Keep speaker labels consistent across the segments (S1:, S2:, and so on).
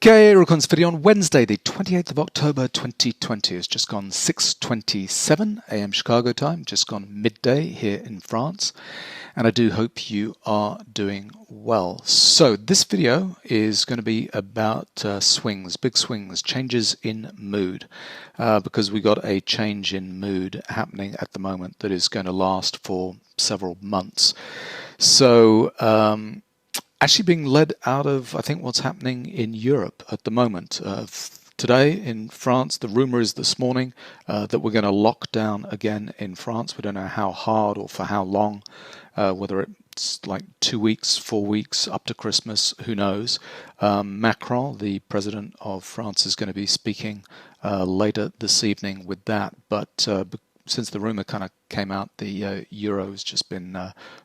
S1: Okay, recording this video on Wednesday, the 28th of October 2020. It's just gone 6:27 a.m. Chicago time, just gone midday here in France, and I do hope you are doing well. So this video is going to be about swings, big swings, changes in mood, because we got a change in mood happening at the moment that is going to last for several months. So actually being led out of, I think, what's happening in Europe at the moment. Today in France, the rumor is this morning that we're going to lock down again in France. We don't know how hard or for how long, whether it's like 2 weeks, 4 weeks, up to Christmas, who knows. Macron, the president of France, is going to be speaking later this evening with that, but since the rumor kind of came out, the euro has just been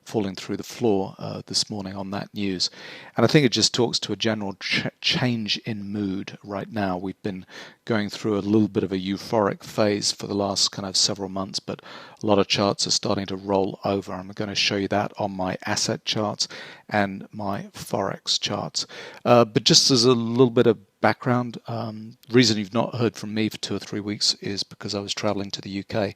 S1: falling through the floor this morning on that news. And I think it just talks to a general change in mood right now. We've been going through a little bit of a euphoric phase for the last kind of several months, but a lot of charts are starting to roll over. I'm going to show you that on my asset charts and my Forex charts. But just as a little bit of background, reason you've not heard from me for 2 or 3 weeks is because I was traveling to the UK.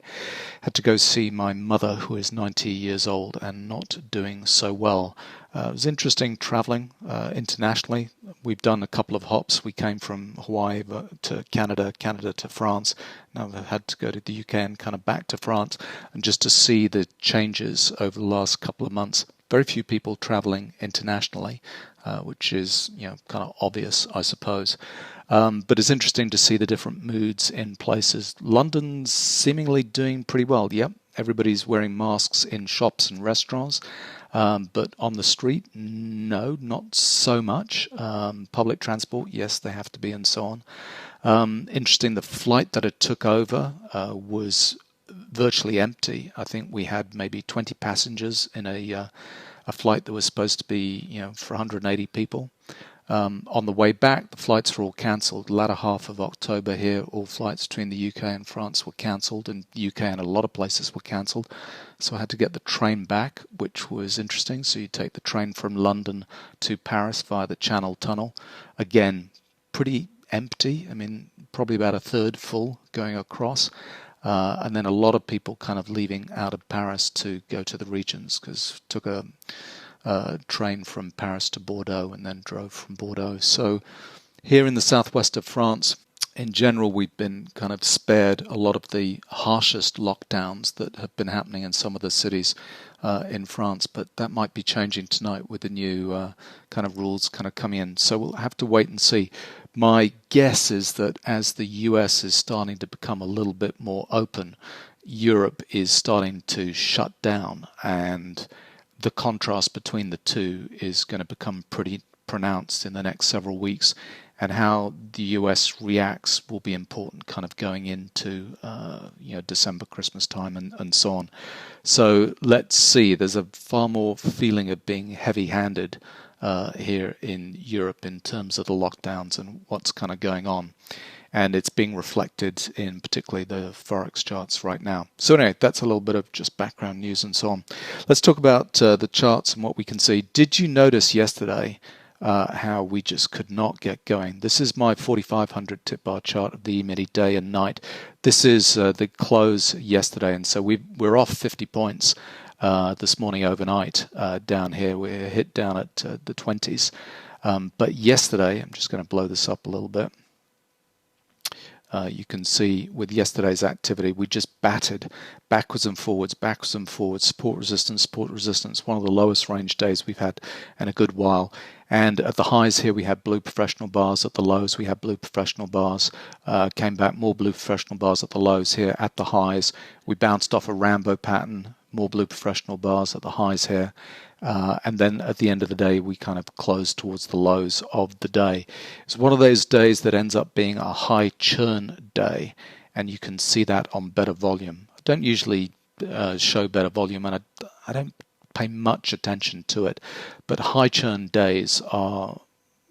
S1: Had to go see my mother, who is 90 years old and not doing so well. It was interesting traveling internationally. We've done a couple of hops. We came from Hawaii to Canada, Canada to France. Now we've had to go to the UK and kind of back to France, and just to see the changes over the last couple of months. Very few people traveling internationally, which is, kind of obvious, I suppose. But it's interesting to see the different moods in places. London's seemingly doing pretty well. Yep, everybody's wearing masks in shops and restaurants. But on the street, no, not so much. Public transport, yes, they have to be, and so on. Interesting, the flight that it took over was virtually empty. I think we had maybe 20 passengers in a flight that was supposed to be, for 180 people. On the way back, the flights were all cancelled. The latter half of October here, all flights between the UK and France were cancelled, and the UK and a lot of places were cancelled. So I had to get the train back, which was interesting. So you take the train from London to Paris via the Channel Tunnel. Again, pretty empty. I mean, probably about a third full going across. And then a lot of people kind of leaving out of Paris to go to the regions, because took a train from Paris to Bordeaux and then drove from Bordeaux. So here in the southwest of France, in general, we've been kind of spared a lot of the harshest lockdowns that have been happening in some of the cities in France, but that might be changing tonight with the new kind of rules kind of coming in. So we'll have to wait and see. My guess is that as the US is starting to become a little bit more open, Europe is starting to shut down, and the contrast between the two is going to become pretty pronounced in the next several weeks, and how the US reacts will be important kind of going into December, Christmas time, and so on. So let's see. There's a far more feeling of being heavy-handed here in Europe in terms of the lockdowns and what's kind of going on. And it's being reflected in particularly the Forex charts right now. So anyway, that's a little bit of just background news and so on. Let's talk about the charts and what we can see. Did you notice yesterday how we just could not get going? This is my 4500 tip bar chart of the E-mini day and night. This is the close yesterday, and so we're off 50 points this morning overnight down here. We're hit down at the 20s. But yesterday, I'm just going to blow this up a little bit. You can see with yesterday's activity, we just battered backwards and forwards, support, resistance, one of the lowest range days we've had in a good while. And at the highs here, we had blue professional bars. At the lows, we had blue professional bars. Came back, more blue professional bars at the lows here. At the highs, we bounced off a Rambo pattern, more blue professional bars at the highs here. And then at the end of the day, we kind of closed towards the lows of the day. It's one of those days that ends up being a high churn day, and you can see that on better volume. I don't usually show better volume, and I don't pay much attention to it, but high churn days are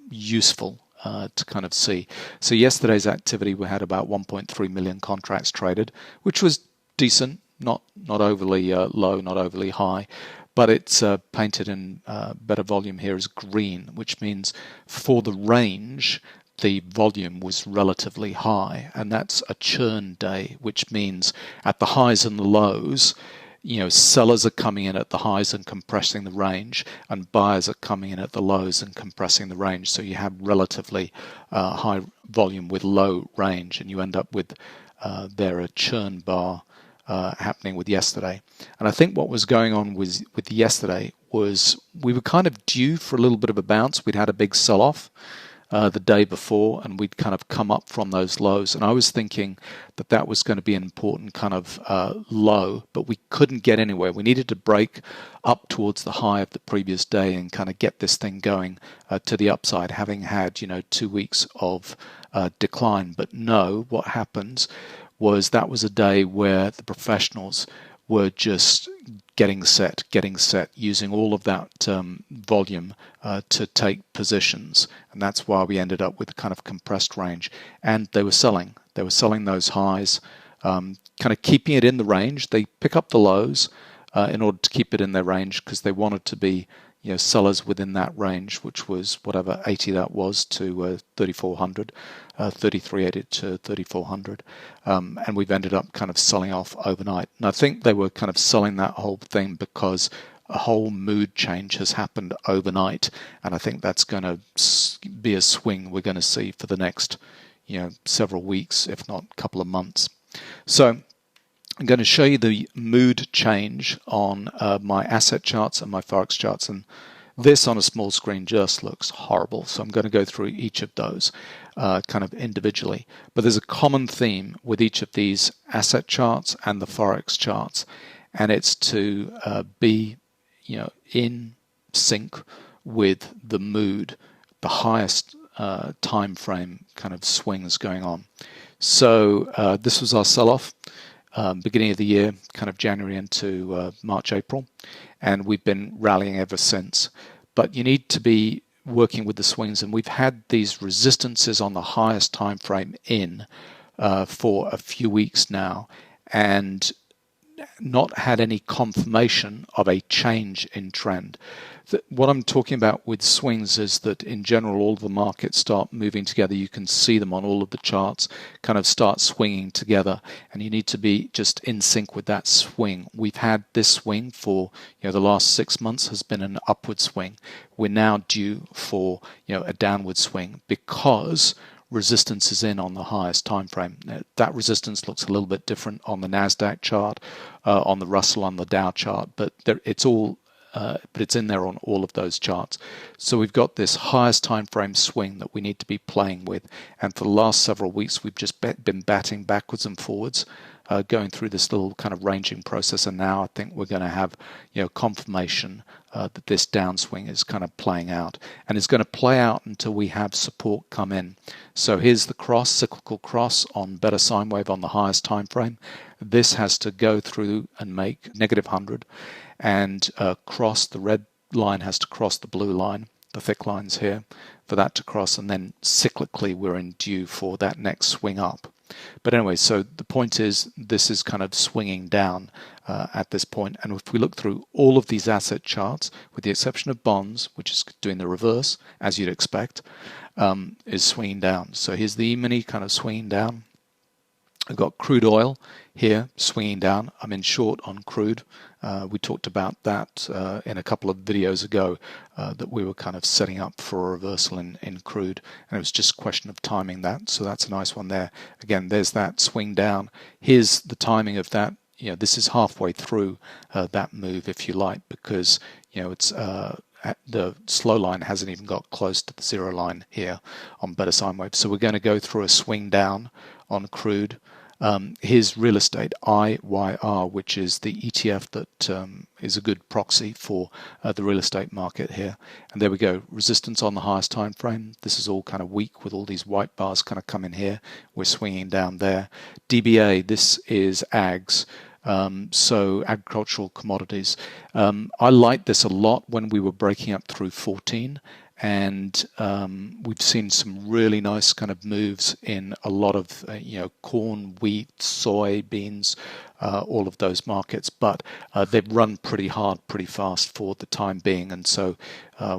S1: useful to kind of see. So yesterday's activity, we had about 1.3 million contracts traded, which was decent, not overly low, not overly high. But it's painted in better volume here as green, which means for the range, the volume was relatively high, and that's a churn day, which means at the highs and the lows, sellers are coming in at the highs and compressing the range, and buyers are coming in at the lows and compressing the range. So you have relatively high volume with low range, and you end up with a churn bar happening with yesterday. And I think what was going on with yesterday was we were kind of due for a little bit of a bounce. We'd had a big sell-off the day before, and we'd kind of come up from those lows. And I was thinking that was going to be an important kind of low, but we couldn't get anywhere. We needed to break up towards the high of the previous day and kind of get this thing going to the upside, having had 2 weeks of decline. But no, what happens was that was a day where the professionals were just getting set, using all of that volume to take positions. And that's why we ended up with a kind of compressed range. And they were selling. They were selling those highs, kind of keeping it in the range. They pick up the lows in order to keep it in their range because they wanted to be sellers within that range, which was whatever 80 that was to 3,400, 3380 to 3,400, and we've ended up kind of selling off overnight. And I think they were kind of selling that whole thing because a whole mood change has happened overnight, and I think that's going to be a swing we're going to see for the next several weeks, if not a couple of months. So I'm going to show you the mood change on my asset charts and my Forex charts, and this on a small screen just looks horrible. So I'm going to go through each of those kind of individually. But there's a common theme with each of these asset charts and the Forex charts, and it's to be in sync with the mood, the highest time frame kind of swings going on. So this was our sell-off. Beginning of the year, kind of January into March, April, and we've been rallying ever since. But you need to be working with the swings, and we've had these resistances on the highest time frame for a few weeks now, and not had any confirmation of a change in trend. What I'm talking about with swings is that in general all the markets start moving together. You can see them on all of the charts kind of start swinging together, and you need to be just in sync with that swing. We've had this swing for the last 6 months has been an upward swing. We're now due for a downward swing because resistance is in on the highest time frame. That resistance looks a little bit different on the NASDAQ chart, on the Russell, on the Dow chart, but it's in there on all of those charts. So we've got this highest time frame swing that we need to be playing with, and for the last several weeks we've just been batting backwards and forwards, going through this little kind of ranging process, and now I think we're going to have confirmation that this downswing is kind of playing out, and it's going to play out until we have support come in. So here's the cross, cyclical cross on better sine wave on the highest time frame. This has to go through and make -100 and cross. The red line has to cross the blue line, the thick lines here, for that to cross, and then cyclically we're in due for that next swing up. But anyway, so the point is this is kind of swinging down at this point, and if we look through all of these asset charts, with the exception of bonds, which is doing the reverse as you'd expect, is swinging down. So here's the E-mini kind of swinging down. I've got crude oil here swinging down. I'm in short on crude. We talked about that in a couple of videos ago, that we were kind of setting up for a reversal in crude, and it was just a question of timing that. So that's a nice one there. Again, there's that swing down. Here's the timing of that. This is halfway through that move, if you like, because it's the slow line hasn't even got close to the zero line here on better sine wave. So we're going to go through a swing down on crude. Here's real estate, IYR, which is the ETF that is a good proxy for the real estate market here. And there we go, resistance on the highest time frame. This is all kind of weak with all these white bars kind of coming here. We're swinging down there. DBA, this is ags. So agricultural commodities. I liked this a lot when we were breaking up through 14. And we've seen some really nice kind of moves in a lot of corn, wheat, soybeans, all of those markets, but they've run pretty hard, pretty fast for the time being, and so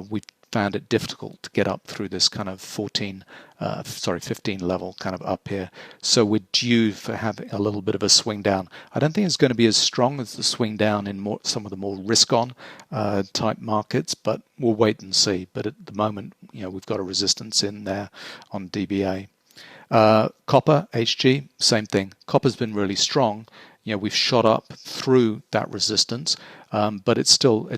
S1: we've found it difficult to get up through this kind of 15 level kind of up here. So we're due for having a little bit of a swing down. I don't think it's going to be as strong as the swing down in some of the more risk-on type markets, but we'll wait and see. But at the moment, we've got a resistance in there on DBA. Copper, HG, same thing. Copper's been really strong. We've shot up through that resistance, but it's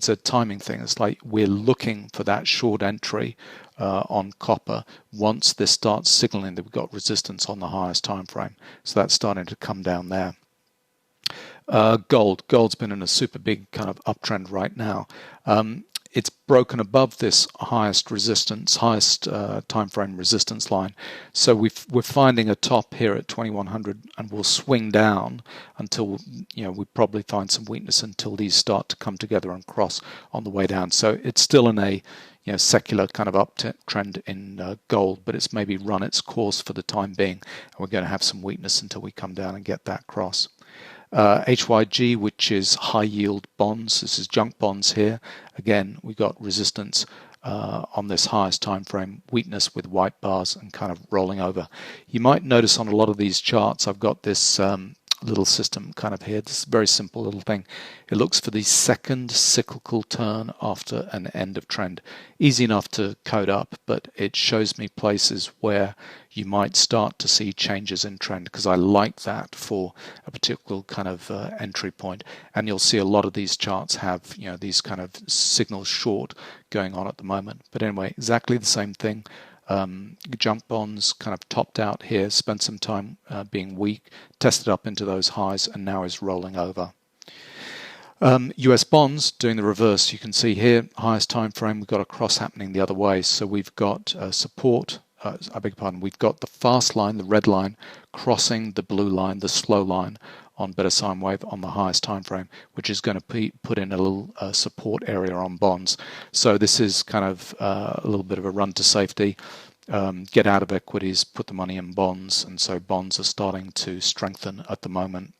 S1: a timing thing. It's like we're looking for that short entry on copper once this starts signaling that we've got resistance on the highest time frame. So that's starting to come down there. Gold's been in a super big kind of uptrend right now. It's broken above this highest time frame resistance line. So we're finding a top here at 2100, and we'll swing down until we probably find some weakness until these start to come together and cross on the way down. So it's still in a secular kind of uptrend in gold, but it's maybe run its course for the time being, and we're going to have some weakness until we come down and get that cross. HYG, which is high yield bonds. This is junk bonds here. Again, we got resistance on this highest time frame, weakness with white bars and kind of rolling over. You might notice on a lot of these charts, I've got this little system kind of here. This is a very simple little thing. It looks for the second cyclical turn after an end of trend. Easy enough to code up, but it shows me places where you might start to see changes in trend, because I like that for a particular kind of entry point. And you'll see a lot of these charts have these kind of signals short going on at the moment. But anyway, exactly the same thing. Junk bonds kind of topped out here, spent some time being weak, tested up into those highs, and now is rolling over. US bonds doing the reverse. You can see here, highest time frame, we've got a cross happening the other way. So we've got support. I beg your pardon. We've got the fast line, the red line, crossing the blue line, the slow line on beta sine wave on the highest time frame, which is going to put in a little support area on bonds. So this is kind of a little bit of a run to safety. Get out of equities, put the money in bonds, and so bonds are starting to strengthen at the moment.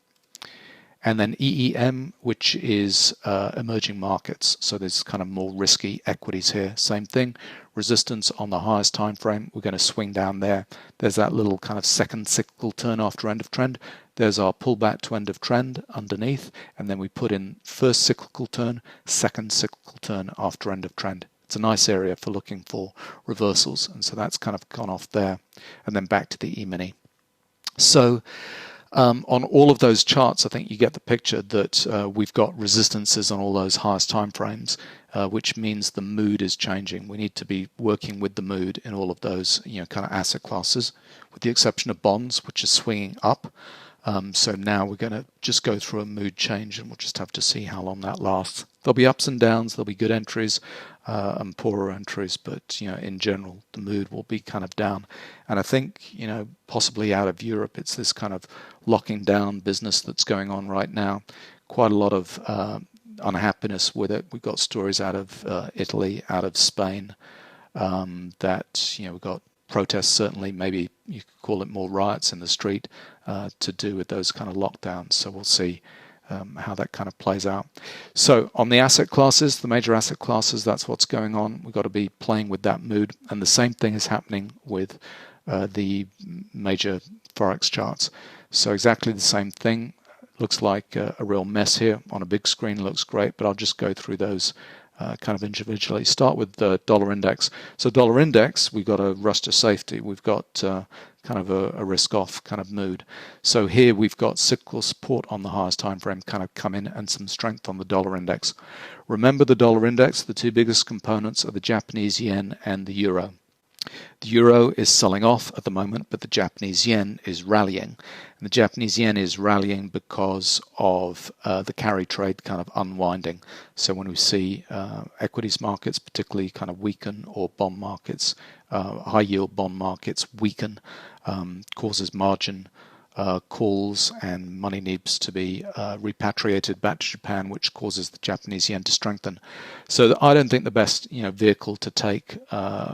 S1: And then EEM, which is emerging markets. So there's kind of more risky equities here. Same thing, resistance on the highest time frame. We're going to swing down there. There's that little kind of second cyclical turn after end of trend. There's our pullback to end of trend underneath. And then we put in first cyclical turn, second cyclical turn after end of trend. It's a nice area for looking for reversals. And so that's kind of gone off there. And then back to the E-mini. So on all of those charts, I think you get the picture that we've got resistances on all those highest time frames, which means the mood is changing. We need to be working with the mood in all of those kind of asset classes, with the exception of bonds, which is swinging up. So now we're going to just go through a mood change, and we'll just have to see how long that lasts. There'll be ups and downs, there'll be good entries and poorer entries, but in general the mood will be kind of down. And I think possibly out of Europe, it's this kind of locking down business that's going on right now. Quite a lot of unhappiness with it. We've got stories out of Italy, out of Spain, that we've got protests, certainly, maybe you could call it more riots in the street, to do with those kind of lockdowns. So we'll see how that kind of plays out. So on the asset classes, the major asset classes, that's what's going on. We've got to be playing with that mood. And the same thing is happening with the major Forex charts. So exactly the same thing. Looks like a real mess here on a big screen. Looks great, but I'll just go through those kind of individually. Start with the dollar index. So dollar index, we've got a rush to safety. We've got kind of a risk-off kind of mood. So here we've got cyclical support on the highest time frame kind of come in, and some strength on the dollar index. Remember the dollar index, the two biggest components are the Japanese yen and the euro. The euro is selling off at the moment, but the Japanese yen is rallying. And the Japanese yen is rallying because of the carry trade kind of unwinding. So when we see equities markets particularly kind of weaken, or bond markets, high yield bond markets weaken, causes margin calls, and money needs to be repatriated back to Japan, which causes the Japanese yen to strengthen. So I don't think the best vehicle to take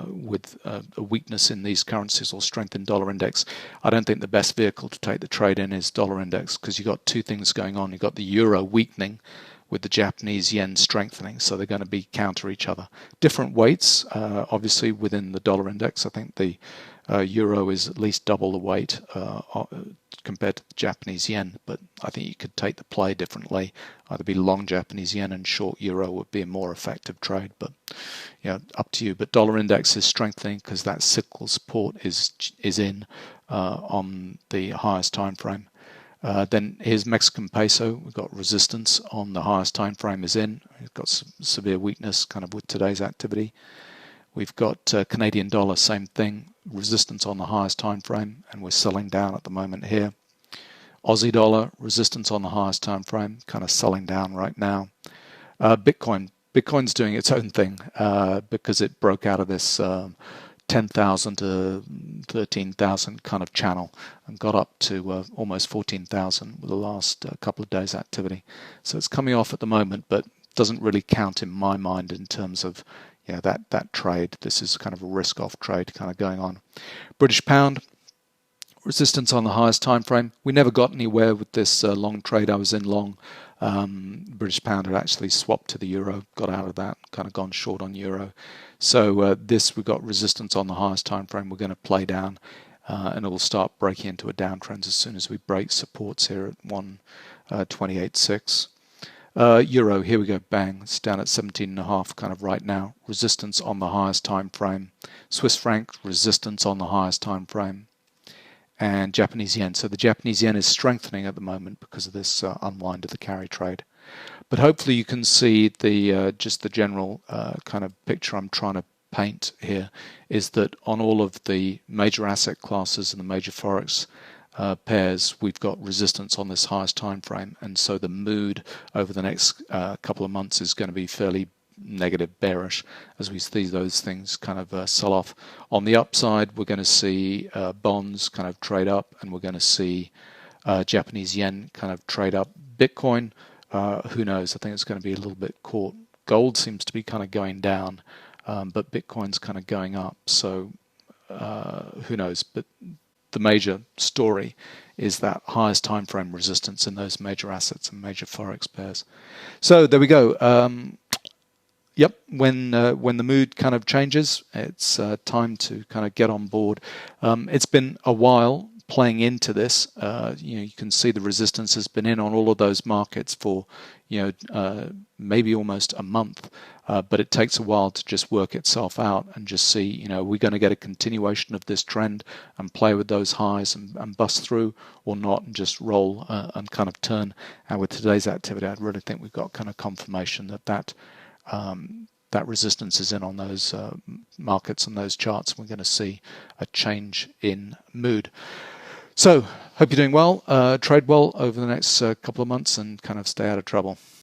S1: with a weakness in these currencies or strength in dollar index, I don't think the best vehicle to take the trade in is dollar index, because you've got two things going on. You've got the euro weakening, with the Japanese yen strengthening, so they're going to be counter each other. Different weights, obviously, within the dollar index. I think the euro is at least double the weight compared to the Japanese yen, but I think you could take the play differently. Either be long Japanese yen and short euro would be a more effective trade, but up to you. But dollar index is strengthening because that cyclical support is in on the highest time frame. Then here's Mexican peso. We've got resistance on the highest time frame is in. We've got some severe weakness kind of with today's activity. We've got Canadian dollar, same thing, resistance on the highest time frame, and we're selling down at the moment here. Aussie dollar, resistance on the highest time frame, kind of selling down right now. Bitcoin's doing its own thing because it broke out of this 10,000 to 13,000 kind of channel and got up to almost 14,000 with the last couple of days activity. So it's coming off at the moment, but doesn't really count in my mind in terms of that trade. This is kind of a risk-off trade kind of going on. British pound, resistance on the highest time frame. We never got anywhere with this long trade I was in long. British pound had actually swapped to the euro, got out of that, kind of gone short on euro. So we've got resistance on the highest time frame. We're going to play down, and it will start breaking into a downtrend as soon as we break supports here at 128.6. Euro, here we go, bang, it's down at 17.5 kind of right now. Resistance on the highest time frame. Swiss franc, resistance on the highest time frame. And Japanese yen. So the Japanese yen is strengthening at the moment because of this unwind of the carry trade. But hopefully you can see the just the general kind of picture I'm trying to paint here is that on all of the major asset classes and the major forex pairs, we've got resistance on this highest time frame, and so the mood over the next couple of months is going to be fairly negative, bearish, as we see those things kind of sell off. On the upside, we're going to see bonds kind of trade up, and we're going to see Japanese yen kind of trade up. Bitcoin, who knows? I think it's going to be a little bit caught. Gold seems to be kind of going down, but Bitcoin's kind of going up, so who knows? But the major story is that highest time frame resistance in those major assets and major forex pairs. So there we go. Yep, when the mood kind of changes, it's time to kind of get on board. It's been a while playing into this. You can see the resistance has been in on all of those markets for maybe almost a month, but it takes a while to just work itself out and just see, we're going to get a continuation of this trend and play with those highs and bust through or not and just roll and kind of turn. And with today's activity, I really think we've got kind of confirmation that resistance is in on those markets and those charts. We're going to see a change in mood. So, hope you're doing well. Trade well over the next couple of months and kind of stay out of trouble.